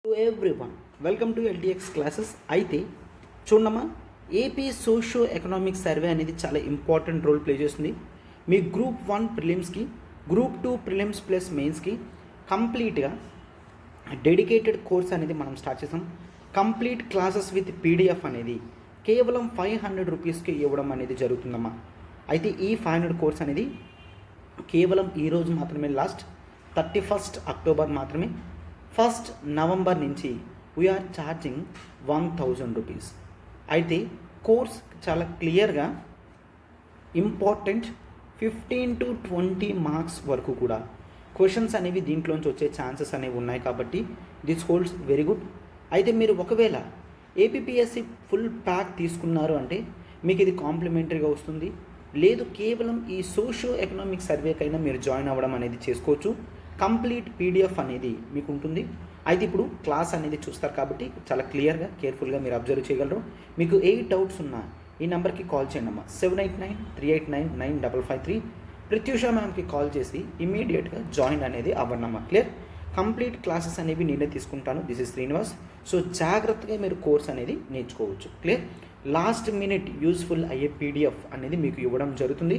To everyone welcome to LTX classes. అయితే చూడమ్మా, AP socio economic survey అనేది చాలా ఇంపార్టెంట్ రోల్ ప్లే చేస్తుంది. మీ గ్రూప్ 1 ప్రిలిమ్స్కి, గ్రూప్ 2 ప్రిలిమ్స్ ప్లస్ మెయిన్స్కి కంప్లీట్గా డెడికేటెడ్ కోర్స్ అనేది మనం స్టార్ట్ చేసాం. కంప్లీట్ క్లాసెస్ విత్ పీడిఎఫ్ అనేది కేవలం 500 రూపీస్కి ఇవ్వడం అనేది జరుగుతుందమ్మా. అయితే ఈ 500 కోర్స్ అనేది కేవలం ఈరోజు మాత్రమే, లాస్ట్ 31st అక్టోబర్ మాత్రమే. 1st నవంబర్ నుంచి వీఆర్ ఛార్జింగ్ 1000 రూపీస్. అయితే కోర్స్ చాలా క్లియర్గా ఇంపార్టెంట్ 15 to 20 మార్క్స్ వరకు కూడా క్వశ్చన్స్ అనేవి దీంట్లోంచి వచ్చే ఛాన్సెస్ అనేవి ఉన్నాయి. కాబట్టి దిస్ హోల్డ్స్ వెరీ గుడ్. అయితే మీరు ఒకవేళ ఏపీపీఎస్సి ఫుల్ ప్యాక్ తీసుకున్నారు అంటే మీకు ఇది కాంప్లిమెంటరీగా వస్తుంది. లేదు కేవలం ఈ సోషియో ఎకనామిక్ సర్వేకైనా మీరు జాయిన్ అవ్వడం అనేది చేసుకోవచ్చు. కంప్లీట్ పీడిఎఫ్ అనేది మీకు ఉంటుంది. అయితే ఇప్పుడు క్లాస్ అనేది చూస్తారు కాబట్టి చాలా క్లియర్గా కేర్ఫుల్గా మీరు అబ్జర్వ్ చేయగలరు. మీకు ఏ డౌట్స్ ఉన్నా ఈ నెంబర్కి కాల్ చేయండి అమ్మా. 7893899553. ప్రత్యూష మ్యామ్కి కాల్ చేసి ఇమీడియట్గా జాయిన్ అనేది అవ్వండమ్మా. క్లియర్? కంప్లీట్ క్లాసెస్ అనేవి నేనే తీసుకుంటాను. This is Srinivas. సో జాగ్రత్తగా మీరు కోర్స్ అనేది నేర్చుకోవచ్చు. క్లియర్? లాస్ట్ మినిట్ యూస్ఫుల్ అయ్యే పీడిఎఫ్ అనేది మీకు ఇవ్వడం జరుగుతుంది.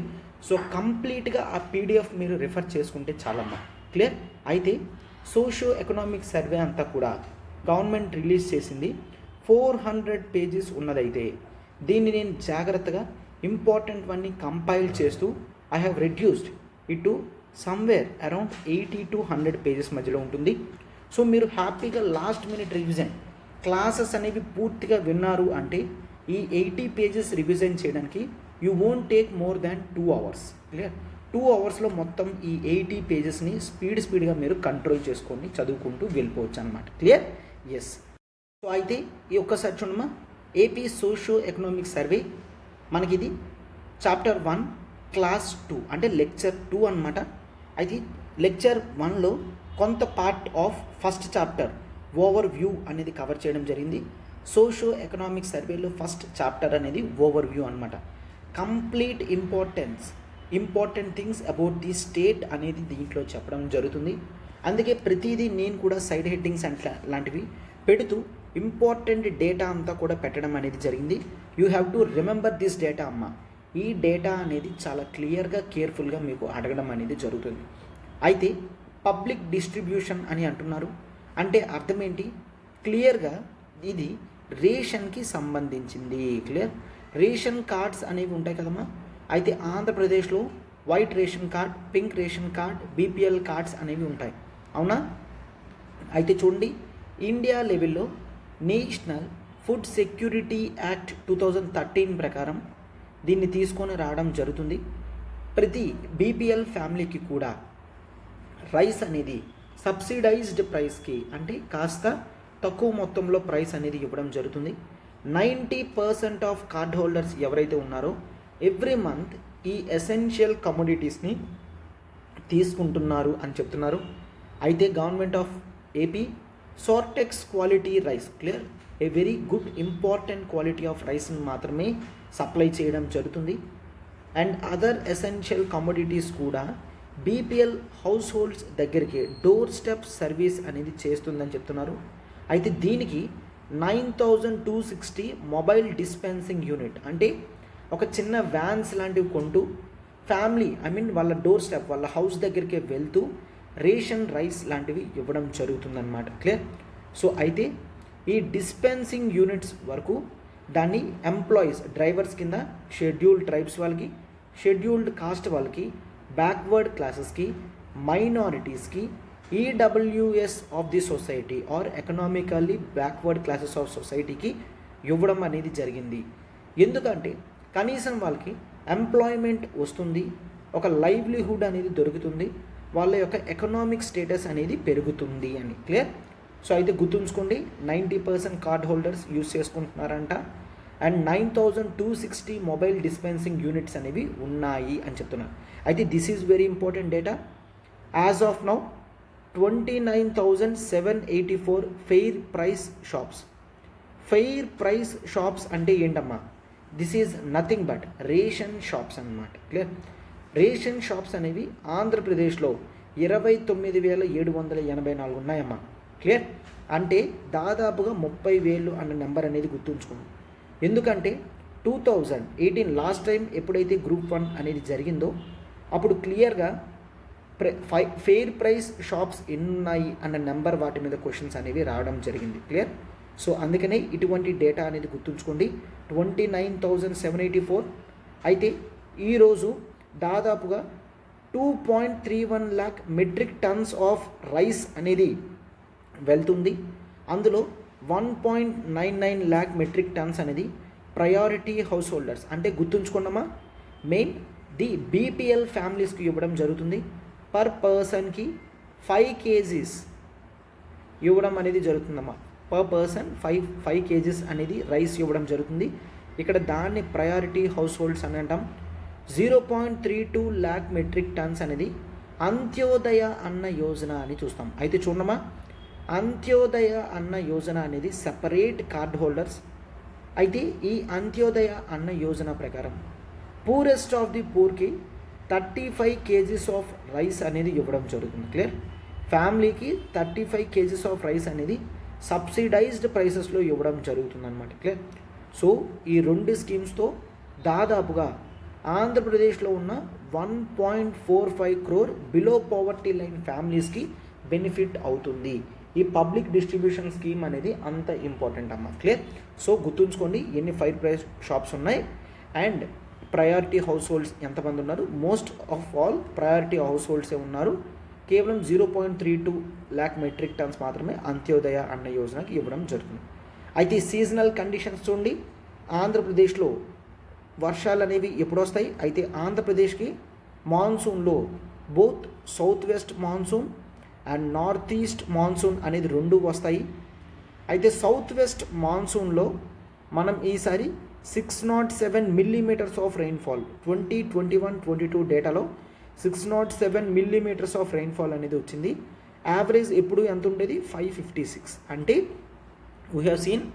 సో కంప్లీట్గా ఆ పీడిఎఫ్ మీరు రిఫర్ చేసుకుంటే చాలమ్మా. క్లియర్? అయితే సోషియో ఎకనామిక్ సర్వే అంతా కూడా గవర్నమెంట్ రిలీజ్ చేసింది 400 పేజెస్ ఉన్నదైతే దీన్ని నేను జాగ్రత్తగా ఇంపార్టెంట్ వన్ని కంపైల్ చేస్తూ I have reduced it to somewhere around 80 to 100 pages మధ్యలో ఉంటుంది. సో మీరు హ్యాపీగా లాస్ట్ మినిట్ రివిజన్ క్లాసెస్ అనేవి పూర్తిగా విన్నారు అంటే ఈ 80 పేజెస్ రివిజన్ చేయడానికి you won't take more than 2 hours. Clear? 2 hours మొత్తం ఈ 80 పేజెస్ని స్పీడ్గా మీరు కంట్రోల్ చేసుకొని చదువుకుంటూ వెళ్ళిపోవచ్చు అనమాట. క్లియర్? ఎస్. సో అయితే ఈ ఒక్కసారి చూడమ్మా, ఏపీ సోషియో ఎకనామిక్ సర్వే మనకి ఇది చాప్టర్ 1 క్లాస్ 2 అంటే లెక్చర్ 2 అనమాట. అయితే లెక్చర్ 1లో కొంత part of first chapter over view అనేది కవర్ చేయడం జరిగింది. సోషియో ఎకనామిక్ సర్వేలో ఫస్ట్ చాప్టర్ అనేది ఓవర్ వ్యూ అనమాట. Complete important things about the state అనేది దీంట్లో చెప్పడం జరుగుతుంది. అందుకే ప్రతిదీ నేను కూడా సైడ్ హెడ్డింగ్స్ లాంటివి పెడుతూ ఇంపార్టెంట్ డేటా అంతా కూడా పెట్టడం అనేది జరిగింది. You have to remember this data అమ్మ. ఈ డేటా అనేది చాలా క్లియర్గా కేర్ఫుల్గా మీకు అడగడం అనేది జరుగుతుంది. అయితే పబ్లిక్ డిస్ట్రిబ్యూషన్ అని అంటున్నారు అంటే అర్థం ఏంటి? క్లియర్గా ఇది రేషన్కి సంబంధించింది. క్లియర్? రేషన్ కార్డ్స్ అనేవి ఉంటాయి కదమ్మా. అయితే ఆంధ్రప్రదేశ్లో white ration card, pink ration card, BPL cards అనేవి ఉంటాయి, అవునా? అయితే చూడండి, ఇండియా లెవెల్లో నేషనల్ ఫుడ్ సెక్యూరిటీ యాక్ట్ 2013 ప్రకారం దీన్ని తీసుకొని రావడం జరుగుతుంది. ప్రతి బీపీఎల్ ఫ్యామిలీకి కూడా రైస్ అనేది సబ్సిడైజ్డ్ ప్రైస్కి అంటే కాస్త తక్కువ మొత్తంలో ప్రైస్ అనేది ఇవ్వడం జరుగుతుంది. 90% ఆఫ్ కార్డ్ హోల్డర్స్ ఎవరైతే ఉన్నారో ఎవ్రీ మంత్ ఈ ఎసెన్షియల్ కమోడిటీస్ని తీసుకుంటున్నారు అని చెప్తున్నారు. అయితే government of AP sortex quality rice, clear, a very good important quality of రైస్ని మాత్రమే సప్లై చేయడం జరుగుతుంది. అండ్ అదర్ ఎసెన్షియల్ కమోడిటీస్ కూడా బీపీఎల్ హౌస్ హోల్డ్స్ దగ్గరికి డోర్ స్టెప్ సర్వీస్ అనేది చేస్తుందని చెప్తున్నారు. అయితే దీనికి 9260 మొబైల్ డిస్పెన్సింగ్ యూనిట్ అంటే ఒక చిన్న వ్యాన్స్ లాంటివి కొంటూ ఫ్యామిలీ వాళ్ళ డోర్ స్టెప్, వాళ్ళ హౌస్ దగ్గరికి వెళ్తూ రేషన్ రైస్ లాంటివి ఇవ్వడం జరుగుతుందన్నమాట. క్లియర్? సో అయితే ఈ డిస్పెన్సింగ్ యూనిట్స్ వరకు దాన్ని ఎంప్లాయీస్, డ్రైవర్స్ కింద షెడ్యూల్డ్ ట్రైబ్స్ వాళ్ళకి, షెడ్యూల్డ్ కాస్ట్ వాళ్ళకి, బ్యాక్వర్డ్ క్లాసెస్కి, మైనారిటీస్కి, EWS of the society or economically backward classes of సొసైటీకి ఇవ్వడం అనేది జరిగింది. ఎందుకంటే కనీసం వాళ్ళకి ఎంప్లాయ్మెంట్ వస్తుంది, ఒక లైవ్లీహుడ్ అనేది దొరుకుతుంది, వాళ్ళ యొక్క ఎకనామిక్ స్టేటస్ అనేది పెరుగుతుంది అని. క్లియర్? సో అయితే గుర్తుంచుకోండి, 90% కార్డ్ హోల్డర్స్ యూజ్ చేసుకుంటున్నారంట. అండ్ 9260 మొబైల్ డిస్పెన్సింగ్ యూనిట్స్ అనేవి ఉన్నాయి అని చెప్తున్నారు. అయితే this is very important data. As of now 29,784 fair price shops. Fair price shops అంటే ఏంటమ్మా? This is nothing but ration shops అన్నమాట. క్లియర్? రేషన్ షాప్స్ అనేవి ఆంధ్రప్రదేశ్లో 29,784 ఉన్నాయమ్మా. క్లియర్? అంటే దాదాపుగా 30,000 అన్న నెంబర్ అనేది గుర్తుంచుకోండి. ఎందుకంటే 2018 లాస్ట్ టైం ఎప్పుడైతే గ్రూప్ 1 అనేది జరిగిందో అప్పుడు క్లియర్గా ఫెయిర్ ప్రైస్ షాప్స్ ఎన్నున్నాయి అన్న నెంబర్ వాటి మీద క్వశ్చన్స్ అనేవి రావడం జరిగింది. క్లియర్. సో అందుకనే ఇటువంటి డేటా అనేది గుర్తుంచుకోండి. 29,784. అయితే ఈరోజు దాదాపుగా 2.31 lakh metric tons of rice అనేది వెళ్తుంది. అందులో 1.99 lakh మెట్రిక్ టన్స్ అనేది ప్రయారిటీ హౌస్ హోల్డర్స్ అంటే గుర్తుంచుకున్నామా, మెయిన్ ది బీపీఎల్ ఫ్యామిలీస్కి ఇవ్వడం జరుగుతుంది. పర్ పర్సన్కి 5 kgs ఇవ్వడం అనేది జరుగుతుందమ్మా. పర్ పర్సన్ 5 kgs అనేది రైస్ ఇవ్వడం జరుగుతుంది. ఇక్కడ దాన్ని ప్రయారిటీ హౌస్ హోల్డ్స్ అని అంటాం. 0.32 lakh మెట్రిక్ టన్స్ అనేది అంత్యోదయ అన్న యోజన అని చూస్తాం. అయితే చూడమ్మా, అంత్యోదయ అన్న యోజన అనేది సెపరేట్ కార్డ్ హోల్డర్స్. అయితే ఈ అంత్యోదయ అన్న యోజన ప్రకారం పూరెస్ట్ ఆఫ్ ది పూర్కి 35 kgs ఆఫ్ రైస్ అనేది ఇవ్వడం జరుగుతుంది. క్లియర్. ఫ్యామిలీకి 35 kgs ఆఫ్ రైస్ అనేది సబ్సిడైజ్డ్ ప్రైసెస్లో ఇవ్వడం జరుగుతుంది అనమాట. క్లియర్. సో ఈ 2 స్కీమ్స్తో దాదాపుగా ఆంధ్రప్రదేశ్లో ఉన్న 1.45 crore బిలో పావర్టీ లైన్ ఫ్యామిలీస్కి బెనిఫిట్ అవుతుంది. ఈ పబ్లిక్ డిస్ట్రిబ్యూషన్ స్కీమ్ అనేది అంత ఇంపార్టెంట్ అమ్మా. క్లియర్. సో గుర్తుంచుకోండి ఎన్ని ఫైర్ ప్రైస్ షాప్స్ ఉన్నాయి అండ్ ప్రయారిటీ హౌస్ హోల్డ్స్ ఎంతమంది ఉన్నారు. Most of all priority house హోల్డ్సే ఉన్నారు. కేవలం 0.32 lakh మెట్రిక్ టన్స్ మాత్రమే అంత్యోదయ అన్న యోజనకి ఇవ్వడం జరుగుతుంది. అయితే సీజనల్ కండిషన్స్ చూడండి. ఆంధ్రప్రదేశ్లో వర్షాలు అనేవి ఎప్పుడు వస్తాయి? అయితే ఆంధ్రప్రదేశ్కి మాన్సూన్లో both south west monsoon and north east monsoon అనేది 2 వస్తాయి. అయితే సౌత్ వెస్ట్ మాన్సూన్లో మనం ఈసారి 607 millimeters ఆఫ్ రెయిన్ఫాల్ 2021-22 డేటాలో 607 millimeters ఆఫ్ రెయిన్ఫాల్ అనేది వచ్చింది. యావరేజ్ ఎప్పుడు ఎంత ఉండేది? 556. అంటే we have seen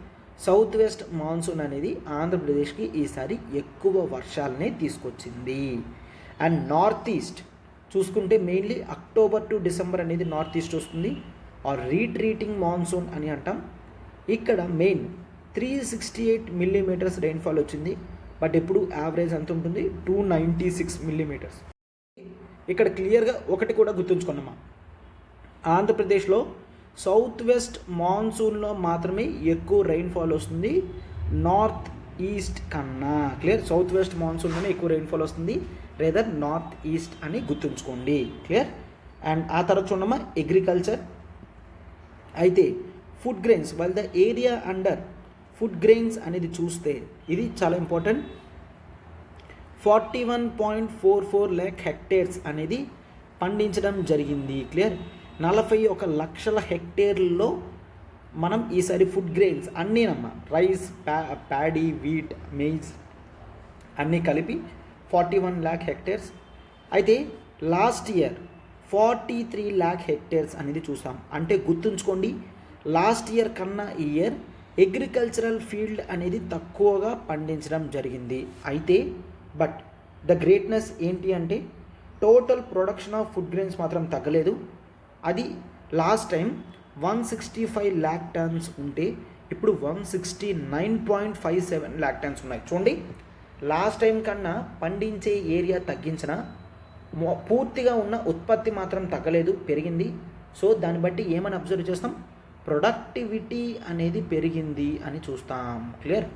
south west monsoon అనేది ఆంధ్రప్రదేశ్కి ఈసారి ఎక్కువ వర్షాలనే తీసుకొచ్చింది. అండ్ నార్త్ ఈస్ట్ చూసుకుంటే మెయిన్లీ అక్టోబర్ టు డిసెంబర్ అనేది నార్త్ ఈస్ట్ వస్తుంది. ఆర్ రీట్రీటింగ్ మాన్సూన్ అని అంటాం. ఇక్కడ మెయిన్ 368 millimeters రెయిన్ఫాల్ వచ్చింది. బట్ ఎప్పుడు యావరేజ్ ఎంత ఉంటుంది? 296 millimeters. ఇక్కడ క్లియర్గా ఒకటి కూడా గుర్తుంచుకున్నామా, ఆంధ్రప్రదేశ్లో సౌత్ వెస్ట్ మాన్సూన్లో మాత్రమే ఎక్కువ రెయిన్ఫాల్ వస్తుంది నార్త్ ఈస్ట్ కన్నా. క్లియర్. సౌత్ వెస్ట్ మాన్సూన్లోనే ఎక్కువ రెయిన్ఫాల్ వస్తుంది, రేదర్ నార్త్ ఈస్ట్ అని గుర్తుంచుకోండి. క్లియర్. అండ్ ఆ తర్వాత చూడమ్మా అగ్రికల్చర్. అయితే food grains while the area under food grains అనేది చూస్తే ఇది చాలా ఇంపార్టెంట్. 41.44 lakh హెక్టేర్స్ అనేది పండించడం జరిగింది. క్లియర్. 41 లక్షల హెక్టేర్లలో మనం ఈసారి ఫుడ్ గ్రెయిన్స్ అన్నీనమ్మా, రైస్, ప్యాడీ, వీట్, మెయిజ్ అన్నీ కలిపి 41 lakh హెక్టేర్స్. అయితే లాస్ట్ ఇయర్ 43 lakh హెక్టేర్స్ అనేది చూసాం. అంటే గుర్తుంచుకోండి, లాస్ట్ ఇయర్ కన్నా ఈ ఇయర్ అగ్రికల్చరల్ ఫీల్డ్ అనేది తక్కువగా పండించడం జరిగింది. అయితే బట్ ద గ్రేట్నెస్ ఏంటి అంటే total production of food grains మాత్రం తగ్గలేదు. అది లాస్ట్ టైం 165 lakh tons ఉంటే ఇప్పుడు 169.57 lakh tons ఉన్నాయి. చూడండి, లాస్ట్ టైం కన్నా పండించే ఏరియా తగ్గించిన పూర్తిగా ఉన్న ఉత్పత్తి మాత్రం తగ్గలేదు, పెరిగింది. సో దాన్ని బట్టి ఏమని అబ్జర్వ్ చేస్తాం? ప్రొడక్టివిటీ అనేది పెరిగింది అని చూస్తాం. క్లియర్.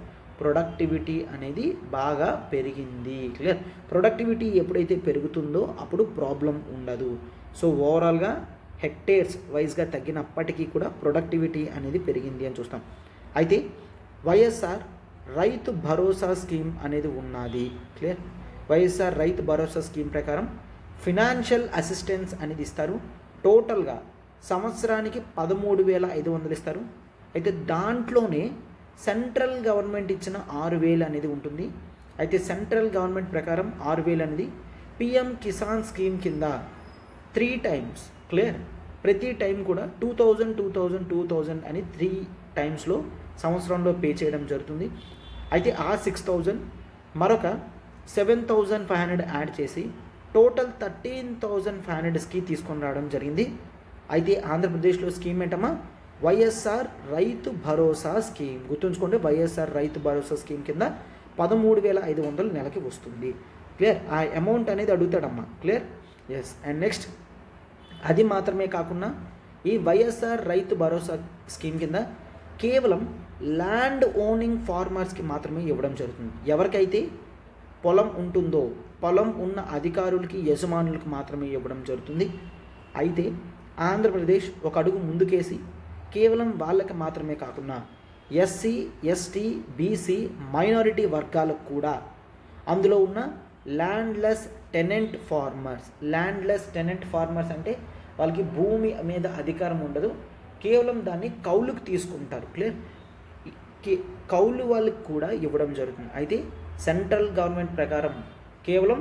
ప్రొడక్టివిటీ అనేది బాగా పెరిగింది. క్లియర్. ప్రొడక్టివిటీ ఎప్పుడైతే పెరుగుతుందో అప్పుడు ప్రాబ్లం ఉండదు. సో ఓవరాల్గా హెక్టేర్స్ వైజ్గా తగ్గినప్పటికీ కూడా ప్రొడక్టివిటీ అనేది పెరిగింది అని చూస్తాం. అయితే వైఎస్ఆర్ రైతు భరోసా స్కీమ్ అనేది ఉన్నది. క్లియర్. వైఎస్ఆర్ రైతు భరోసా స్కీమ్ ప్రకారం ఫినాన్షియల్ అసిస్టెన్స్ అనేది ఇస్తారు. టోటల్గా సంవత్సరానికి 13,500 ఇస్తారు. అయితే దాంట్లోనే సెంట్రల్ గవర్నమెంట్ ఇచ్చిన 6,000 అనేది ఉంటుంది. అయితే సెంట్రల్ గవర్నమెంట్ ప్రకారం 6,000 అనేది పిఎం కిసాన్ స్కీమ్ కింద 3 times. క్లియర్. ప్రతి టైం కూడా 2,000 అని 3 times సంవత్సరంలో పే చేయడం జరుగుతుంది. అయితే ఆ 6,000 మరొక 7,500 యాడ్ చేసి టోటల్ 13,500కి తీసుకొని రావడం జరిగింది. అయితే ఆంధ్రప్రదేశ్లో స్కీమ్ ఏంటమ్మా? వైఎస్ఆర్ రైతు భరోసా స్కీమ్. గుర్తుంచుకోండి, వైఎస్ఆర్ రైతు భరోసా స్కీమ్ కింద 13,500 నెలకి వస్తుంది. క్లియర్? ఆ అమౌంట్ అనేది అడుగుతాడమ్మా. క్లియర్? ఎస్. అండ్ నెక్స్ట్, అది మాత్రమే కాకుండా ఈ వైఎస్ఆర్ రైతు భరోసా స్కీమ్ కింద కేవలం ల్యాండ్ ఓనింగ్ ఫార్మర్స్కి మాత్రమే ఇవ్వడం జరుగుతుంది. ఎవరికైతే పొలం ఉంటుందో, పొలం ఉన్న అధికారులకి, యజమానులకు మాత్రమే ఇవ్వడం జరుగుతుంది. అయితే ఆంధ్రప్రదేశ్ ఒక అడుగు ముందుకేసి కేవలం వాళ్ళకి మాత్రమే కాకుండా ఎస్సీ, ఎస్టీ, బీసీ, మైనారిటీ వర్గాలకు కూడా అందులో ఉన్న ల్యాండ్లెస్ టెనెంట్ ఫార్మర్స్ అంటే వాళ్ళకి భూమి మీద అధికారం ఉండదు, కేవలం దాన్ని కౌలుకు తీసుకుంటారు. క్లియర్? కౌలు వాళ్ళకి కూడా ఇవ్వడం జరుగుతుంది. అయితే సెంట్రల్ గవర్నమెంట్ ప్రకారం కేవలం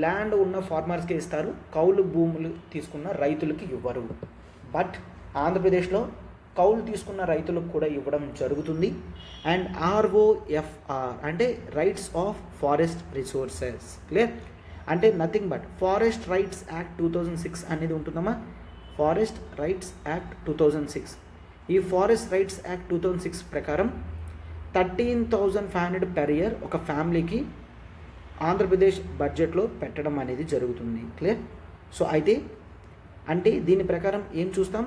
ల్యాండ్ ఉన్న ఫార్మర్స్కే ఇస్తారు, కౌలు భూములు తీసుకున్న రైతులకి ఇవ్వరు. బట్ ఆంధ్రప్రదేశ్లో కౌలు తీసుకున్న రైతులకు కూడా ఇవ్వడం జరుగుతుంది. అండ్ ROFR అంటే rights of forest resources. Clear? అంటే nothing but forest rights act 2006 అనేది ఉంటుందమ్మా. Forest rights act 2006. ఈ ఫారెస్ట్ రైట్స్ యాక్ట్ 2006 ప్రకారం 13,500 per year ఒక ఫ్యామిలీకి ఆంధ్రప్రదేశ్ బడ్జెట్లో పెట్టడం అనేది జరుగుతుంది. క్లియర్? సో అయితే అంటే దీని ప్రకారం ఏం చూస్తాం,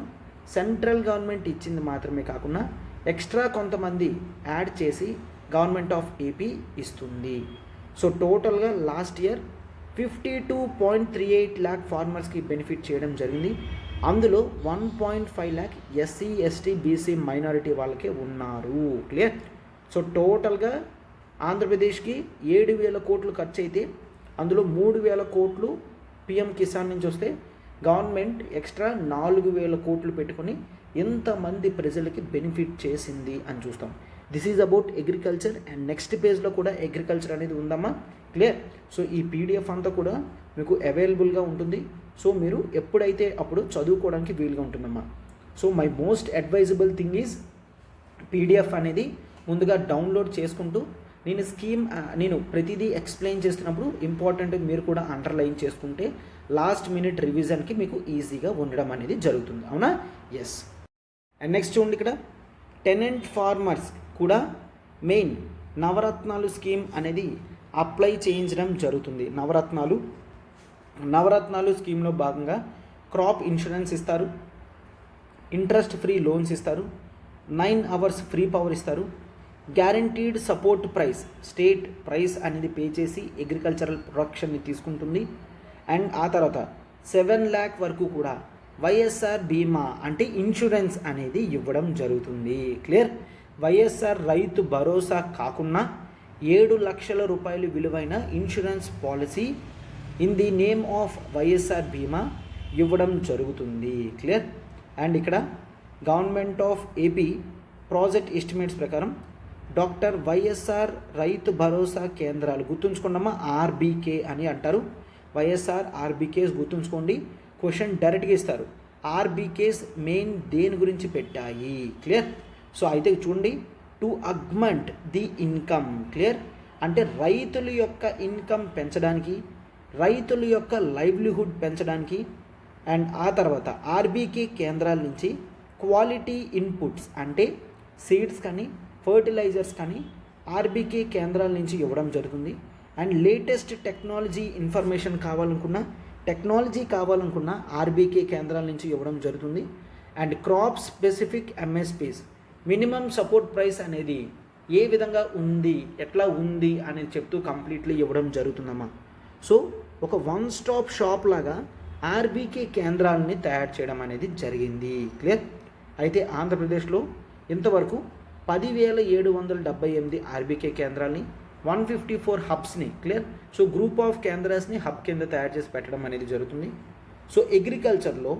సెంట్రల్ గవర్నమెంట్ ఇచ్చింది మాత్రమే కాకుండా ఎక్స్ట్రా కొంతమంది యాడ్ చేసి గవర్నమెంట్ ఆఫ్ ఏపీ ఇస్తుంది. సో టోటల్గా లాస్ట్ ఇయర్ 52.38 lakh ఫార్మర్స్కి బెనిఫిట్ చేయడం జరిగింది. అందులో 1.5 lakh SC, ST, BC, minority వాళ్ళకే ఉన్నారు. క్లియర్? సో టోటల్గా ఆంధ్రప్రదేశ్కి 7,000 కోట్లు ఖర్చు అయితే అందులో 3,000 కోట్లు పిఎం కిసాన్ నుంచి వస్తే గవర్నమెంట్ ఎక్స్ట్రా 4,000 కోట్లు పెట్టుకొని ఎంతమంది ప్రజలకి బెనిఫిట్ చేసింది అని చూస్తాం. This is about agriculture. And next పేజ్లో కూడా అగ్రికల్చర్ అనేది ఉందమ్మా. క్లియర్? సో ఈ పీడిఎఫ్ అంతా కూడా మీకు అవైలబుల్గా ఉంటుంది. సో మీరు ఎప్పుడైతే అప్పుడు చదువుకోవడానికి వీలుగా ఉంటుందమ్మా. So my most advisable thing is PDF అనేది ముందుగా డౌన్లోడ్ చేసుకుంటూ నేను ప్రతిదీ ఎక్స్ప్లెయిన్ చేస్తున్నప్పుడు ఇంపార్టెంట్ మీరు కూడా అండర్లైన్ చేసుకుంటే లాస్ట్ మినిట్ రివిజన్కి మీకు ఈజీగా ఉండడం అనేది జరుగుతుంది. అవునా? ఎస్. అండ్ నెక్స్ట్ చూడండి, ఇక్కడ టెనెంట్ ఫార్మర్స్ కూడా మెయిన్ నవరత్నాలు స్కీమ్ అనేది అప్లై చేయించడం జరుగుతుంది. నవరత్నాలు స్కీమ్లో భాగంగా క్రాప్ ఇన్సూరెన్స్ ఇస్తారు, ఇంట్రెస్ట్ ఫ్రీ లోన్స్ ఇస్తారు, 9 hours ఫ్రీ పవర్ ఇస్తారు, guaranteed support price, state price అనేది పే చేసి అగ్రికల్చరల్ ప్రొడక్షన్ని తీసుకుంటుంది. అండ్ ఆ తర్వాత 7 lakh వరకు కూడా వైఎస్ఆర్ బీమా అంటే ఇన్సూరెన్స్ అనేది ఇవ్వడం జరుగుతుంది. క్లియర్? వైఎస్ఆర్ రైతు భరోసా కాకుండా 7 లక్షల రూపాయలు విలువైన insurance policy in the name of YSR బీమా ఇవ్వడం జరుగుతుంది. క్లియర్? అండ్ ఇక్కడ government of AP project estimates ప్రకారం డాక్టర్ వైఎస్ఆర్ రైతు భరోసా కేంద్రాలు, గుర్తుంచుకోండమ్మా, ఆర్బీకే అని అంటారు. వైఎస్ఆర్ ఆర్బీకేస్ గుర్తుంచుకోండి, క్వశ్చన్ డైరెక్ట్గా ఇస్తారు. ఆర్బీకేస్ మెయిన్ దేని గురించి పెట్టాయి? క్లియర్? సో అయితే చూడండి, to augment the income. Clear? అంటే రైతుల యొక్క ఇన్కమ్ పెంచడానికి, రైతుల యొక్క లైవ్లీహుడ్ పెంచడానికి. అండ్ ఆ తర్వాత ఆర్బీకే కేంద్రాల నుంచి క్వాలిటీ ఇన్పుట్స్ అంటే సీడ్స్ కానీ ఫర్టిలైజర్స్ కానీ ఆర్బీకే కేంద్రాల నుంచి ఇవ్వడం జరుగుతుంది. అండ్ లేటెస్ట్ టెక్నాలజీ ఇన్ఫర్మేషన్ కావాలనుకున్న ఆర్బీకే కేంద్రాల నుంచి ఇవ్వడం జరుగుతుంది. And crop specific MSPs, minimum support price అనేది ఏ విధంగా ఉంది, ఎట్లా ఉంది అనేది చెప్తూ కంప్లీట్లీ ఇవ్వడం జరుగుతుందమ్మా. సో ఒక వన్ స్టాప్ షాప్ లాగా ఆర్బీకే కేంద్రాలని తయారు చేయడం అనేది జరిగింది. క్లియర్? అయితే ఆంధ్రప్రదేశ్లో ఇంతవరకు 10,778 ఆర్బీకే కేంద్రాలని, 154 హబ్స్ని, క్లియర్, సో గ్రూప్ ఆఫ్ కేంద్రాస్ని హబ్ కింద తయారు చేసి పెట్టడం అనేది జరుగుతుంది. సో అగ్రికల్చర్లో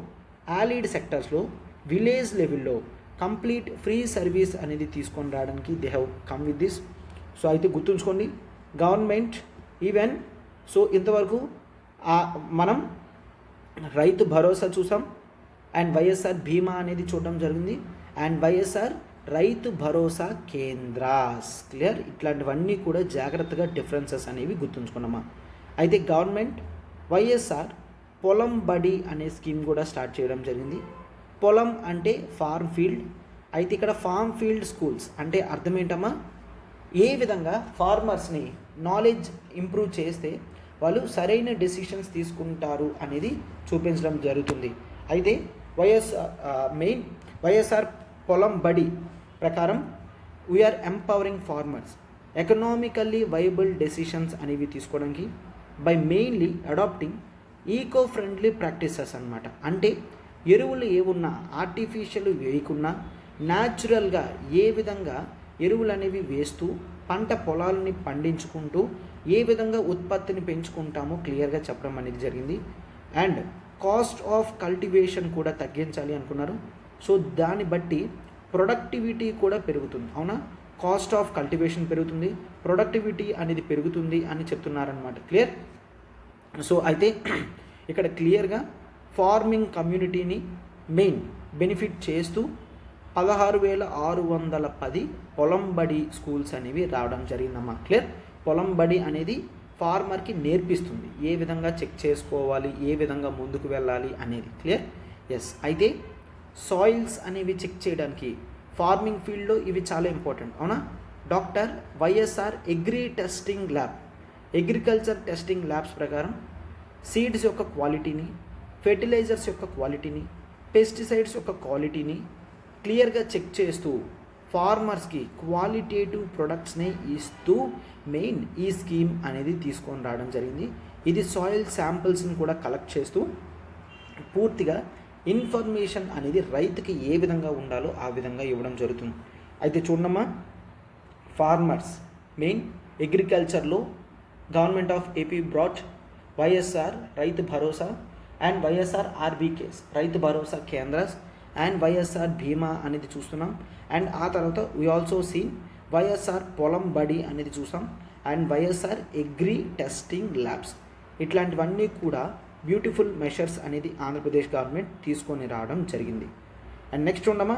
ఆలీడ్ సెక్టర్స్లో విలేజ్ లెవెల్లో కంప్లీట్ ఫ్రీ సర్వీస్ అనేది తీసుకొని రావడానికి they have come with this. So అయితే గుర్తుంచుకోండి, గవర్నమెంట్ ఈవెన్ సో ఇంతవరకు మనం రైతు భరోసా చూసాం, అండ్ వైఎస్ఆర్ బీమా అనేది చూడడం జరిగింది, and YSR Rythu Bharosa కేంద్రాస్. Clear? ఇట్లాంటివన్నీ కూడా జాగ్రత్తగా డిఫరెన్సెస్ అనేవి గుర్తుంచుకున్నామా. అయితే గవర్నమెంట్ వైఎస్ఆర్ పొలం బడి అనే స్కీమ్ కూడా స్టార్ట్ చేయడం జరిగింది. పొలం అంటే ఫార్మ్ ఫీల్డ్, అయితే ఇక్కడ ఫార్మ్ ఫీల్డ్ స్కూల్స్ అంటే అర్థం ఏంటమ్మా, ఏ విధంగా ఫార్మర్స్ని నాలెడ్జ్ ఇంప్రూవ్ చేస్తే వాళ్ళు సరైన డెసిషన్స్ తీసుకుంటారు అనేది చూపించడం జరుగుతుంది. అయితే వైఎస్ఆర్ పొలం బడి ప్రకారం we're empowering farmers economically viable decisions అనేవి తీసుకోవడానికి by mainly adopting eco friendly practices అనమాట. అంటే ఎరువులు ఏమున్నా ఆర్టిఫిషియల్ వేయకున్నా న్యాచురల్గా ఏ విధంగా ఎరువులు అనేవి వేస్తూ పంట పొలాలని పండించుకుంటూ ఏ విధంగా ఉత్పత్తిని పెంచుకుంటామో క్లియర్గా చెప్పడం అనేది జరిగింది. అండ్ కాస్ట్ ఆఫ్ కల్టివేషన్ కూడా తగ్గించాలి అనుకున్నారు. సో దాన్ని బట్టి ప్రొడక్టివిటీ కూడా పెరుగుతుంది. అవునా, కాస్ట్ ఆఫ్ కల్టివేషన్ పెరుగుతుంది, ప్రొడక్టివిటీ అనేది పెరుగుతుంది అని చెప్తున్నారనమాట. క్లియర్. సో అయితే ఇక్కడ క్లియర్గా ఫార్మింగ్ కమ్యూనిటీని మెయిన్ బెనిఫిట్ చేస్తూ 16,610 పొలం బడి స్కూల్స్ అనేవి రావడం జరిగిందమ్మా. క్లియర్. పొలం బడి అనేది ఫార్మర్కి నేర్పిస్తుంది ఏ విధంగా చెక్ చేసుకోవాలి, ఏ విధంగా ముందుకు వెళ్ళాలి అనేది. క్లియర్. ఎస్. అయితే సాయిల్స్ అనేవి చెక్ చేయడానికి ఫార్మింగ్ ఫీల్డ్లో ఇవి చాలా ఇంపార్టెంట్. అవునా. Doctor YSR testing lab, agriculture testing labs ప్రకారం సీడ్స్ యొక్క క్వాలిటీని, ఫెర్టిలైజర్స్ యొక్క క్వాలిటీని, పెస్టిసైడ్స్ యొక్క క్వాలిటీని క్లియర్గా చెక్ చేస్తూ ఫార్మర్స్కి క్వాలిటేటివ్ ప్రొడక్ట్స్ని ఇస్తూ మెయిన్ ఈ స్కీమ్ అనేది తీసుకొని రావడం జరిగింది. ఇది సాయిల్ శాంపిల్స్ని కూడా కలెక్ట్ చేస్తూ పూర్తిగా ఇన్ఫర్మేషన్ అనేది రైతుకి ఏ విధంగా ఉండాలో ఆ విధంగా ఇవ్వడం జరుగుతుంది. అయితే చూడమ్మా, ఫార్మర్స్ మెయిన్ అగ్రికల్చర్లో government of AP brought YSR Rythu Bharosa and YSR RBKs Rythu Bharosa కేంద్రాస్ and YSR భీమా అనేది చూస్తున్నాం. అండ్ ఆ తర్వాత వీ ఆల్సో సీన్ వైఎస్ఆర్ పొలం బడి అనేది చూసాం అండ్ వైఎస్ఆర్ టెస్టింగ్ ల్యాబ్స్. ఇట్లాంటివన్నీ కూడా బ్యూటిఫుల్ మెషర్స్ అనేది ఆంధ్రప్రదేశ్ గవర్నమెంట్ తీసుకొని రావడం జరిగింది. అండ్ నెక్స్ట్ ఉండమా,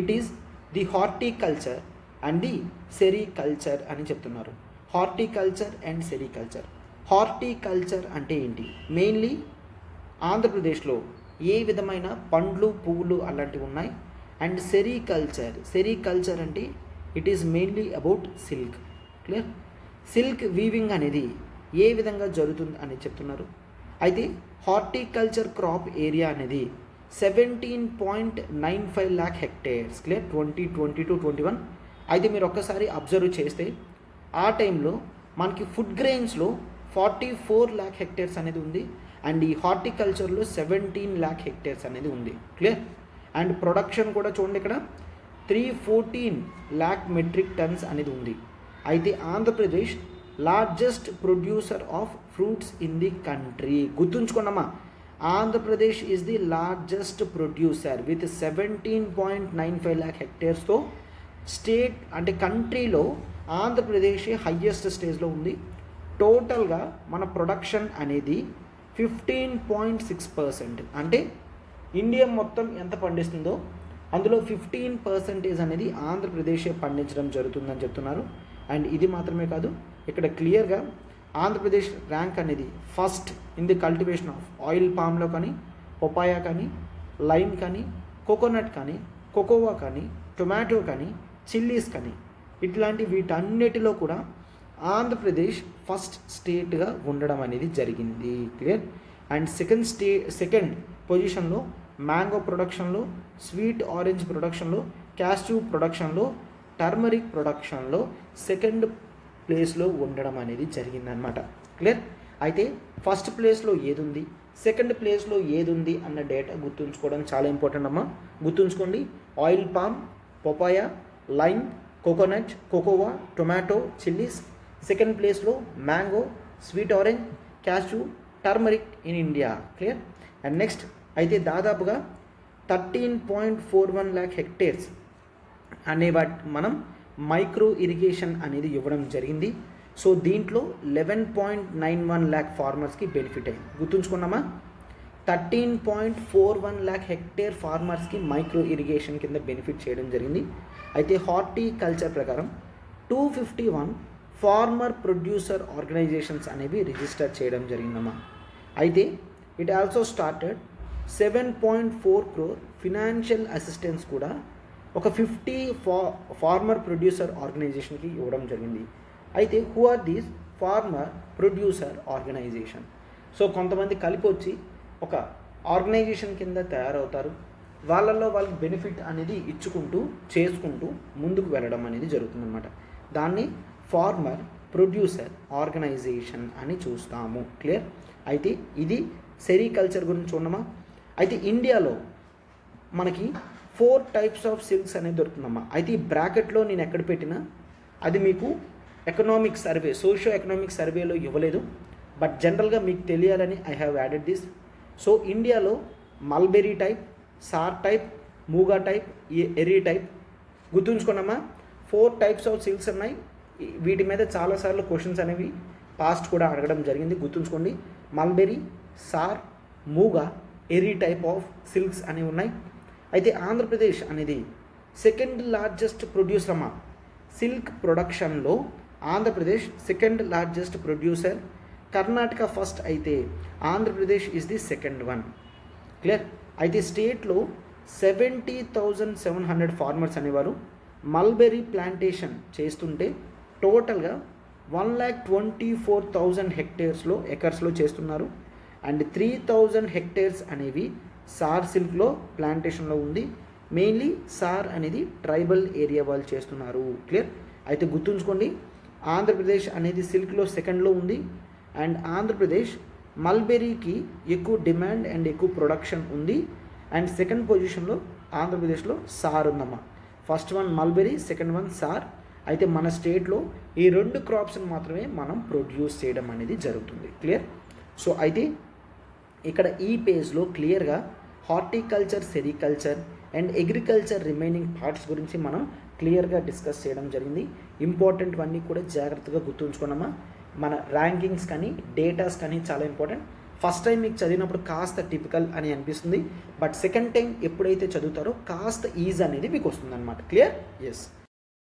it is the horticulture and the sericulture అని చెప్తున్నారు. Horticulture and sericulture. హార్టికల్చర్ అంటే ఏంటి? మెయిన్లీ ఆంధ్రప్రదేశ్లో ఏ విధమైన పండ్లు పువ్వులు అలాంటివి ఉన్నాయి. అండ్ సెరికల్చర్ అంటే it is mainly about silk. Clear. Silk weaving అనేది ఏ విధంగా జరుగుతుంది అని చెప్తున్నారు. అయితే హార్టికల్చర్ క్రాప్ ఏరియా అనేది 17.95 lakh hectares. క్లియర్. 2020-21. అయితే మీరు ఒక్కసారి అబ్జర్వ్ చేస్తే ఆ టైంలో మనకి ఫుడ్ గ్రెయిన్స్లో 44 lakh hectares అనేది ఉంది అండ్ ఈ హార్టికల్చర్లో 17 lakh hectares అనేది ఉంది. క్లియర్. అండ్ ప్రొడక్షన్ కూడా చూడండి, ఇక్కడ 314 lakh metric tons అనేది ఉంది. అయితే Andhra Pradesh largest producer of fruits in the country. గుర్తుంచుకున్నామా, Andhra Pradesh is the largest producer with 17.95 lakh hectaresతో స్టేట్ అంటే కంట్రీలో ఆంధ్రప్రదేశ్ హయ్యెస్ట్ స్టేజ్లో ఉంది. టోటల్గా మన ప్రొడక్షన్ అనేది 15.6%. అంటే ఇండియా మొత్తం ఎంత పండిస్తుందో అందులో 15% అనేది ఆంధ్రప్రదేశ్ పండించడం జరుగుతుందని చెప్తున్నారు. అండ్ ఇది మాత్రమే కాదు, ఇక్కడ క్లియర్గా ఆంధ్రప్రదేశ్ ర్యాంక్ అనేది first in the cultivation of oil పామ్లో కానీ, పపాయా కానీ, లైమ్ కానీ, కోకోనట్ కానీ, కోకోవా కానీ, టొమాటో కానీ, చిల్లీస్ కానీ, ఇట్లాంటి వీటన్నిటిలో కూడా ఆంధ్రప్రదేశ్ ఫస్ట్ స్టేట్గా ఉండడం అనేది జరిగింది. క్లియర్. అండ్ సెకండ్ పొజిషన్లో మ్యాంగో ప్రొడక్షన్లో, స్వీట్ ఆరెంజ్ ప్రొడక్షన్లో, క్యాష్యూ ప్రొడక్షన్లో, టర్మరిక్ ప్రొడక్షన్లో సెకండ్ ప్లేస్లో ఉండడం అనేది జరిగిందనమాట. క్లియర్. అయితే ఫస్ట్ ప్లేస్లో ఏది ఉంది, సెకండ్ ప్లేస్లో ఏది ఉంది అన్న డేటా గుర్తుంచుకోవడం చాలా ఇంపార్టెంట్ అమ్మా. గుర్తుంచుకోండి, oil palm, papaya, lime, coconut, cocoa, tomato, chillies. Second ప్లేస్లో mango, sweet orange, cashew, turmeric in India. Clear. And next అయితే దాదాపుగా 13.41 lakh hectares అనే మనం మైక్రో ఇరిగేషన్ అనేది ఇవ్వడం జరిగింది. సో దీంట్లో 11.91 lakh ఫార్మర్స్కి బెనిఫిట్ అయింది. గుర్తుంచుకున్నామా, 13.41 lakh hectare ఫార్మర్స్కి మైక్రో ఇరిగేషన్ కింద బెనిఫిట్ చేయడం జరిగింది. అయితే హార్టికల్చర్ ప్రకారం 251 ఫార్మర్ ప్రొడ్యూసర్ ఆర్గనైజేషన్స్ అనేవి రిజిస్టర్ చేయడం జరిగిందమ్మా. అయితే it also started 7.4 crore financial assistance కూడా ఒక 50 ఫార్మర్ ప్రొడ్యూసర్ ఆర్గనైజేషన్కి ఇవ్వడం జరిగింది. అయితే who are these farmer producer organisation? So కొంతమంది కలిపి వచ్చి ఒక ఆర్గనైజేషన్ కింద తయారవుతారు. వాళ్ళల్లో వాళ్ళకి బెనిఫిట్ అనేది ఇచ్చుకుంటూ చేసుకుంటూ ముందుకు వెళ్ళడం అనేది జరుగుతుందన్నమాట. దాన్ని ఫార్మర్ ప్రొడ్యూసర్ ఆర్గనైజేషన్ అని చూస్తాము. క్లియర్? అయితే ఇది సెరికల్చర్ గురించి చూడమా. అయితే ఇండియాలో మనకి 4 టైప్స్ ఆఫ్ సిల్క్స్ అనేది దొరుకుతుందమ్మా. అయితే ఈ బ్రాకెట్లో నేను ఎక్కడ పెట్టినా అది మీకు ఎకనామిక్ సర్వే, సోషియో ఎకనామిక్ సర్వేలో ఇవ్వలేదు, బట్ జనరల్గా మీకు తెలియాలని I have added this. So ఇండియాలో మల్బెరీ టైప్, సార్ type, muga type, eri type. గుర్తుంచుకోండమ్మా, 4 టైప్స్ ఆఫ్ సిల్క్స్ ఉన్నాయి. వీటి మీద చాలాసార్లు క్వశ్చన్స్ అనేవి పాస్ట్ కూడా అడగడం జరిగింది. గుర్తుంచుకోండి, మల్బెరీ, సార్, muga, eri type of silks అనేవి ఉన్నాయి. అయితే ఆంధ్రప్రదేశ్ అనేది సెకండ్ లార్జెస్ట్ ప్రొడ్యూసర్ అమ్మా. సిల్క్ ప్రొడక్షన్లో Andhra Pradesh second largest producer. Karnataka first అయితే Andhra Pradesh is the second one. Clear? అయితే స్టేట్లో 70,700 ఫార్మర్స్ అనేవారు మల్బెరీ ప్లాంటేషన్ చేస్తుంటే టోటల్గా 1,24,000 ఎకర్స్లో చేస్తున్నారు. అండ్ 3,000 హెక్టేర్స్ అనేవి సార్ సిల్క్లో ప్లాంటేషన్లో ఉంది. మెయిన్లీ సార్ అనేది ట్రైబల్ ఏరియా వాళ్ళు చేస్తున్నారు. క్లియర్? అయితే గుర్తుంచుకోండి, ఆంధ్రప్రదేశ్ అనేది సిల్క్లో సెకండ్లో ఉంది. అండ్ ఆంధ్రప్రదేశ్ మల్బెరీకి ఎక్కువ డిమాండ్ అండ్ ఎక్కువ ప్రొడక్షన్ ఉంది. అండ్ సెకండ్ పొజిషన్లో ఆంధ్రప్రదేశ్లో సార్ ఉందమ్మా. First one mulberry, second one sir. అయితే మన స్టేట్లో ఈ 2 క్రాప్స్ని మాత్రమే మనం ప్రొడ్యూస్ చేయడం అనేది జరుగుతుంది. క్లియర్? సో అయితే ఇక్కడ ఈ పేజ్లో క్లియర్గా horticulture, sericulture and agriculture remaining parts గురించి మనం క్లియర్గా డిస్కస్ చేయడం జరిగింది. ఇంపార్టెంట్ అన్నీ కూడా జాగ్రత్తగా గుర్తుంచుకున్నామా. మన ర్యాంకింగ్స్ కానీ డేటాస్ కానీ చాలా ఇంపార్టెంట్. ఫస్ట్ టైం మీకు చదివినప్పుడు కాస్త టిపికల్ అని అనిపిస్తుంది, బట్ సెకండ్ టైం ఎప్పుడైతే చదువుతారో కాస్త ఈజ్ అనేది మీకు వస్తుంది అనమాట. క్లియర్? ఎస్.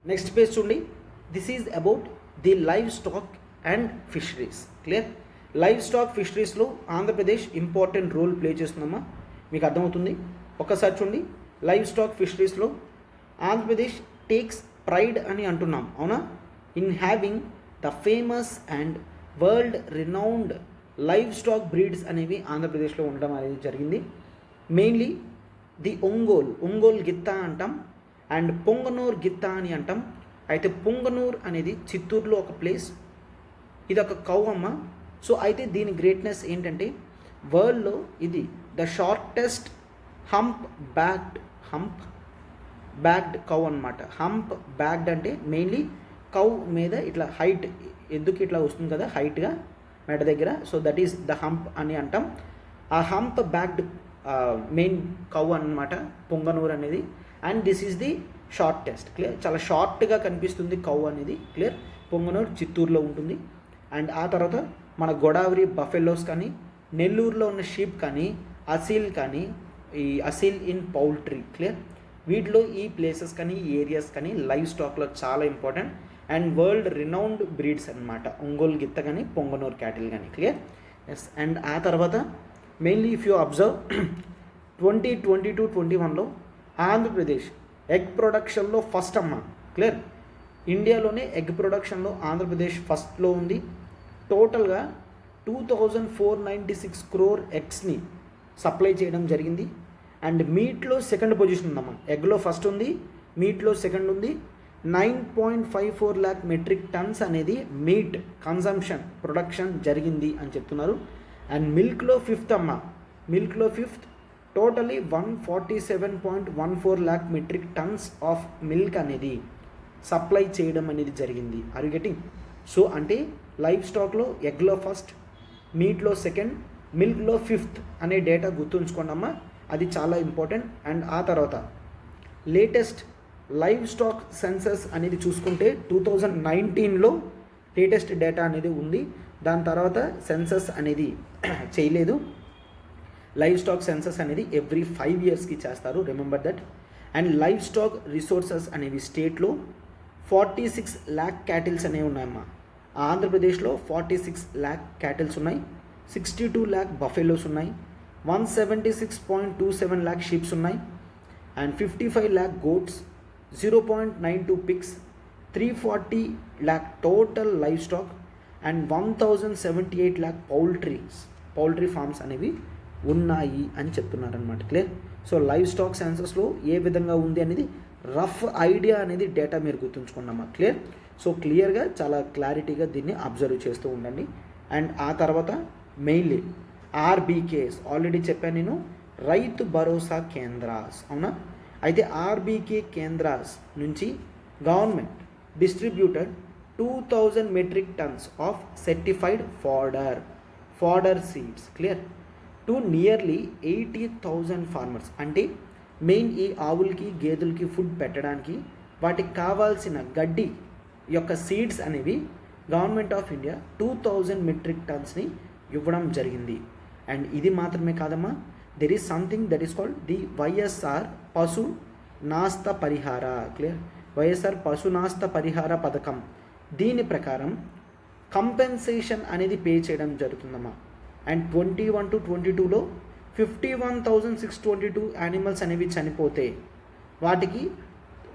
నెక్స్ట్ పేజ్ చూడండి. This is about the livestock and fisheries. Clear? Livestock ఫిషరీస్లో ఆంధ్రప్రదేశ్ ఇంపార్టెంట్ రోల్ ప్లే చేస్తుందమ్మా. మీకు అర్థమవుతుంది. ఒకసారి చూడండి, లైవ్ స్టాక్ ఫిషరీస్లో ఆంధ్రప్రదేశ్ టేక్స్ ప్రైడ్ అని అంటున్నాం, అవునా? In having the famous and world renowned livestock breeds అనేవి ఆంధ్రప్రదేశ్లో ఉండడం అనేది జరిగింది. మెయిన్లీ ది ఒంగోల్ గిత్తా అంటాం అండ్ పొంగనూర్ గిత్తా అని అంటాం. అయితే పొంగనూర్ అనేది చిత్తూరులో ఒక ప్లేస్. ఇది ఒక కౌ అమ్మ. సో అయితే దీని గ్రేట్నెస్ ఏంటంటే వరల్డ్లో ఇది the shortest hump backed cow అనమాట. హంప్ బ్యాక్డ్ అంటే మెయిన్లీ కౌ మీద ఇట్లా హైట్, ఎందుకు ఇట్లా వస్తుంది కదా హైట్గా మెడ దగ్గర, so that is the hump అని అంటాం. ఆ హంప్ బ్యాక్డ్ మెయిన్ కౌ అనమాట పొంగనూరు అనేది. And this is the shortest. Clear? చాలా షార్ట్గా కనిపిస్తుంది కౌ అనేది. క్లియర్? పొంగనూరు చిత్తూరులో ఉంటుంది. అండ్ ఆ తర్వాత మన గోదావరి బఫెలోస్ కానీ, నెల్లూరులో ఉన్న షీప్ కానీ, అసీల్ కానీ, ఈ అసీల్ ఇన్ పౌల్ట్రీ. క్లియర్? వీటిలో ఈ ప్లేసెస్ కానీ ఈ ఏరియాస్ కానీ లైవ్ స్టాక్లో చాలా important and world renowned breeds అనమాట. ఒంగోలు గిత్త కానీ, పొంగనూరు క్యాటిల్ కానీ. క్లియర్? ఎస్. అండ్ ఆ తర్వాత మెయిన్లీ ఇఫ్ యూ అబ్జర్వ్ 2022-21లో ఆంధ్రప్రదేశ్ ఎగ్ ప్రొడక్షన్లో ఫస్ట్ అమ్మ. క్లియర్? ఇండియాలోనే ఎగ్ ప్రొడక్షన్లో ఆంధ్రప్రదేశ్ ఫస్ట్లో ఉంది. టోటల్గా 2,496 crore ఎగ్స్ని సప్లై చేయడం జరిగింది. అండ్ మీట్లో సెకండ్ పొజిషన్ ఉందమ్మా. ఎగ్లో ఫస్ట్ ఉంది, మీట్లో సెకండ్ ఉంది. 9.54 lakh మెట్రిక్ టన్స్ అనేది మీట్ కన్సంప్షన్ ప్రొడక్షన్ జరిగింది అని చెప్తున్నారు. అండ్ మిల్క్లో ఫిఫ్త్ అమ్మ. మిల్క్లో fifth. Totally 147.14 lakh metric tons of milk అనేది సప్లై చేయడం అనేది జరిగింది. Are you getting? సో అంటే లైవ్ స్టాక్లో ఎగ్లో ఫస్ట్, మీట్లో సెకండ్, మిల్క్లో ఫిఫ్త్ అనే డేటా గుర్తుంచుకోండమ్మా. అది చాలా ఇంపార్టెంట్. అండ్ ఆ తర్వాత లేటెస్ట్ లైవ్ స్టాక్ సెన్సస్ అనేది చూసుకుంటే 2019లో లేటెస్ట్ డేటా అనేది ఉంది. దాని తర్వాత సెన్సస్ అనేది చేయలేదు. లైవ్ స్టాక్ సెన్సస్ అనేది ఎవ్రీ 5 yearsకి చేస్తారు, remember that. And live stock resources అనేవి స్టేట్లో 46 lakh క్యాటిల్స్ అనేవి ఉన్నాయమ్మా. ఆంధ్రప్రదేశ్లో 46 lakh క్యాటిల్స్ ఉన్నాయి, 62 lakh బఫెలోస్ ఉన్నాయి, 176.27 lakh షీప్స్ ఉన్నాయి, and 55 lakh goats, 0.92 pigs, 340 lakh total livestock and 1078 lakh poultry farms అనేవి ఉన్నాయి అని చెప్తున్నారనమాట. క్లియర్. సో లైవ్ స్టాక్ సెన్సస్లో ఏ విధంగా ఉంది అనేది రఫ్ ఐడియా అనేది డేటా మీరు గుర్తుంచుకున్నామా. క్లియర్. సో క్లియర్గా చాలా క్లారిటీగా దీన్ని అబ్జర్వ్ చేస్తూ ఉండండి. అండ్ ఆ తర్వాత మెయిన్లీ ఆర్బీకేస్ ఆల్రెడీ చెప్పాను నేను, రైతు భరోసా కేంద్రాస్, అవునా. అయితే ఆర్బీకే కేంద్రాస్ నుంచి government distributed 2000 metric tons of certified fodder seeds, clear, to nearly 80,000 farmers. అంటే మెయిన్ ఈ ఆవులకి గేదెలకి ఫుడ్ పెట్టడానికి వాటికి కావాల్సిన గడ్డి యొక్క సీడ్స్ అనేవి గవర్నమెంట్ ఆఫ్ ఇండియా 2000 మెట్రిక్ టన్స్ని ఇవ్వడం జరిగింది. అండ్ ఇది మాత్రమే కాదమ్మా, there is something that is called the YSR పశు నాస్త పరిహార. క్లియర్. వైఎస్ఆర్ పశునాస్త పరిహార పథకం, దీని ప్రకారం కంపెన్సేషన్ అనేది పే చేయడం జరుగుతుందమ్మా. అండ్ 21 to 22లో 51,622 యానిమల్స్ అనేవి చనిపోతే వాటికి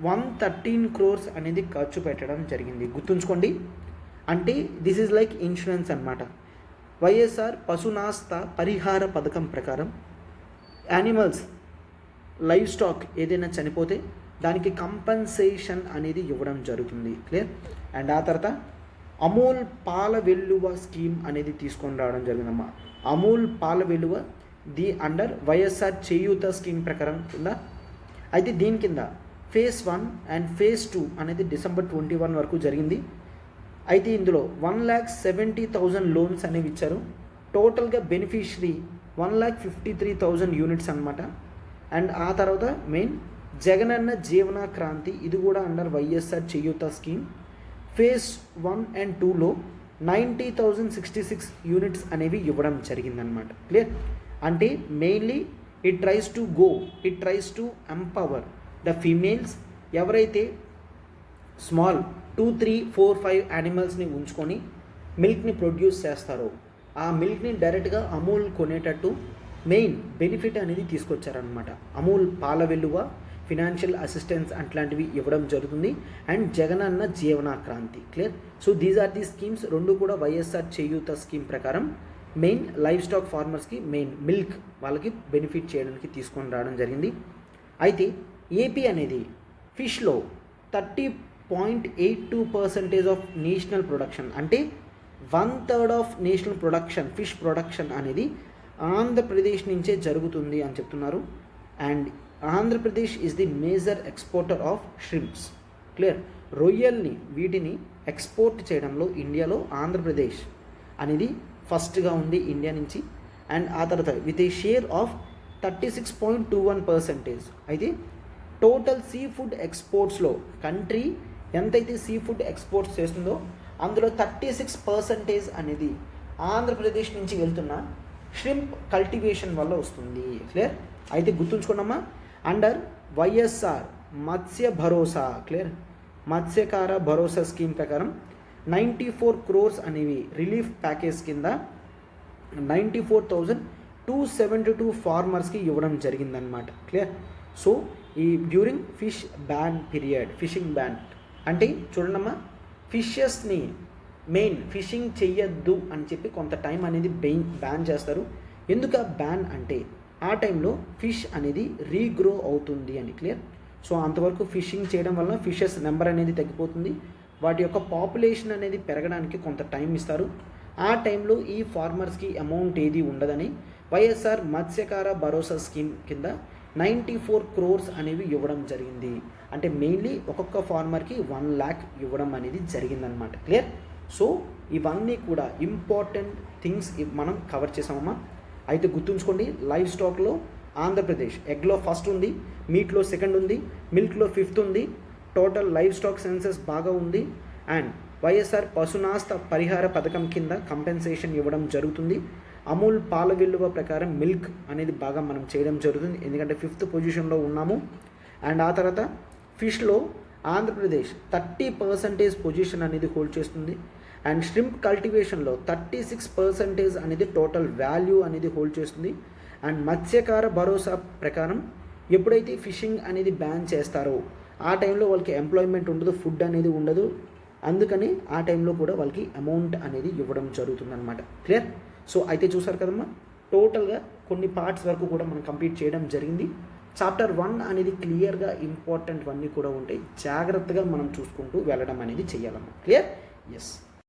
113 crores అనేది ఖర్చు పెట్టడం జరిగింది. గుర్తుంచుకోండి. అంటే దిస్ ఈజ్ లైక్ ఇన్సూరెన్స్ అన్నమాట. వైఎస్ఆర్ పశునాస్త పరిహార పథకం ప్రకారం యానిమల్స్ లైవ్ స్టాక్ ఏదైనా చనిపోతే దానికి కంపెన్సేషన్ అనేది ఇవ్వడం జరుగుతుంది. క్లియర్. అండ్ ఆ తర్వాత అమూల్ పాల వెల్లువ స్కీమ్ అనేది తీసుకొని రావడం జరిగిందమ్మా. అమూల్ పాల వెల్లువ the under YSR Cheyutha scheme ప్రకారం కింద. అయితే దీని కింద phase 1 అండ్ phase 2 అనేది December 21 వరకు జరిగింది. అయితే ఇందులో 1,70,000 లోన్స్ అనేవి ఇచ్చారు. టోటల్గా బెనిఫిషరీ 1,53,000 యూనిట్స్ అనమాట. అండ్ ఆ తర్వాత మెయిన్ జగనన్న జీవన క్రాంతి, ఇది కూడా under YSR Cheyutha scheme. phase 1 and 2లో 90,066 యూనిట్స్ అనేవి ఇవ్వడం జరిగిందనమాట. క్లియర్. అంటే mainly it tries to empower the females ఎవరైతే స్మాల్ 2, 3, 4, 5 యానిమల్స్ని ఉంచుకొని మిల్క్ని ప్రొడ్యూస్ చేస్తారో ఆ మిల్క్ని డైరెక్ట్గా అమూల్ కొనేటట్టు మెయిన్ బెనిఫిట్ అనేది తీసుకొచ్చారనమాట. అమూల్ పాల వెల్లువ ఫినాన్షియల్ అసిస్టెన్స్ అట్లాంటివి ఇవ్వడం జరుగుతుంది. And Jagananna Jeevana Kranti. Clear. So these are the schemes. రెండు కూడా వైఎస్ఆర్ చేయూత స్కీమ్ ప్రకారం మెయిన్ లైవ్ స్టాక్ ఫార్మర్స్కి మెయిన్ మిల్క్ వాళ్ళకి బెనిఫిట్ చేయడానికి తీసుకొని రావడం జరిగింది. అయితే ఏపీ అనేది ఫిష్లో 30.82% ఆఫ్ నేషనల్ ప్రొడక్షన్, అంటే 1/3 of national production fish production అనేది ఆంధ్రప్రదేశ్ నుంచే జరుగుతుంది అని చెప్తున్నారు. And Andhra Pradesh is the major exporter of shrimps. Clear. రొయ్యల్ని వీటిని ఎక్స్పోర్ట్ చేయడంలో ఇండియాలో ఆంధ్రప్రదేశ్ అనేది ఫస్ట్గా ఉంది ఇండియా నుంచి. అండ్ ఆ తర్వాత విత్ ఏ షేర్ ఆఫ్ 36.21%. అయితే టోటల్ సీ ఫుడ్ ఎక్స్పోర్ట్స్లో కంట్రీ ఎంతైతే సీ ఫుడ్ ఎక్స్పోర్ట్స్ చేస్తుందో అందులో 36% అనేది ఆంధ్రప్రదేశ్ నుంచి వెళ్తున్న షింప్ కల్టివేషన్ వల్ల వస్తుంది. క్లియర్. అయితే గుర్తుంచుకున్నామా, అండర్ వైఎస్ఆర్ మత్స్య భరోసా, క్లియర్, మత్స్యకార భరోసా స్కీమ్ ప్రకారం 94 crores అనేవి రిలీఫ్ ప్యాకేజ్ కింద 94,272 ఫార్మర్స్కి ఇవ్వడం జరిగిందనమాట. క్లియర్. సో ఈ during fish ban period, fishing ban అంటే చూడండమ్మా, ఫిషెస్ని మెయిన్ ఫిషింగ్ చెయ్యొద్దు అని చెప్పి కొంత టైం అనేది బ్యాన్ చేస్తారు. ఎందుకు బ్యాన్ అంటే ఆ టైంలో ఫిష్ అనేది రీగ్రో అవుతుంది అని. క్లియర్. సో అంతవరకు ఫిషింగ్ చేయడం వల్ల ఫిషెస్ నెంబర్ అనేది తగ్గిపోతుంది, వాటి యొక్క పాపులేషన్ అనేది పెరగడానికి కొంత టైం ఇస్తారు. ఆ టైంలో ఈ ఫార్మర్స్కి అమౌంట్ ఏది ఉండదని వైఎస్ఆర్ మత్స్యకార భరోసా స్కీమ్ కింద 94 crores అనేవి ఇవ్వడం జరిగింది. అంటే మెయిన్లీ ఒక్కొక్క ఫార్మర్కి 1 lakh ఇవ్వడం అనేది జరిగిందనమాట. క్లియర్. సో ఇవన్నీ కూడా ఇంపార్టెంట్ థింగ్స్ మనం కవర్ చేసామమ్మా. అయితే గుర్తుంచుకోండి, లైవ్ స్టాక్లో ఆంధ్రప్రదేశ్ ఎగ్లో ఫస్ట్ ఉంది, మీట్లో సెకండ్ ఉంది, మిల్క్లో 5th ఉంది. టోటల్ లైవ్ స్టాక్ సెన్సెస్ బాగా ఉంది. అండ్ వైఎస్ఆర్ పశునాస్త పరిహార పథకం కింద కంపెన్సేషన్ ఇవ్వడం జరుగుతుంది. అమూల్ పాల విలువ ప్రకారం మిల్క్ అనేది బాగా మనం చేయడం జరుగుతుంది, ఎందుకంటే 5th పొజిషన్లో ఉన్నాము. అండ్ ఆ తర్వాత ఫిష్లో ఆంధ్రప్రదేశ్ 30% పొజిషన్ అనేది హోల్డ్ చేస్తుంది. అండ్ షింప్ కల్టివేషన్లో 36% అనేది టోటల్ వాల్యూ అనేది హోల్డ్ చేస్తుంది. అండ్ మత్స్యకార భరోసా ప్రకారం ఎప్పుడైతే ఫిషింగ్ అనేది బ్యాన్ చేస్తారో ఆ టైంలో వాళ్ళకి ఎంప్లాయ్మెంట్ ఉండదు, ఫుడ్ అనేది ఉండదు. అందుకని ఆ టైంలో కూడా వాళ్ళకి అమౌంట్ అనేది ఇవ్వడం జరుగుతుందన్నమాట. క్లియర్? సో అయితే చూసారు కదమ్మా, టోటల్గా కొన్ని పార్ట్స్ వరకు కూడా మనం కంప్లీట్ చేయడం జరిగింది. చాప్టర్ 1 అనేది క్లియర్గా ఇంపార్టెంట్ అన్నీ కూడా ఉంటాయి. జాగ్రత్తగా మనం చూసుకుంటూ వెళ్ళడం అనేది చేయాలమ్మా. క్లియర్? ఎస్.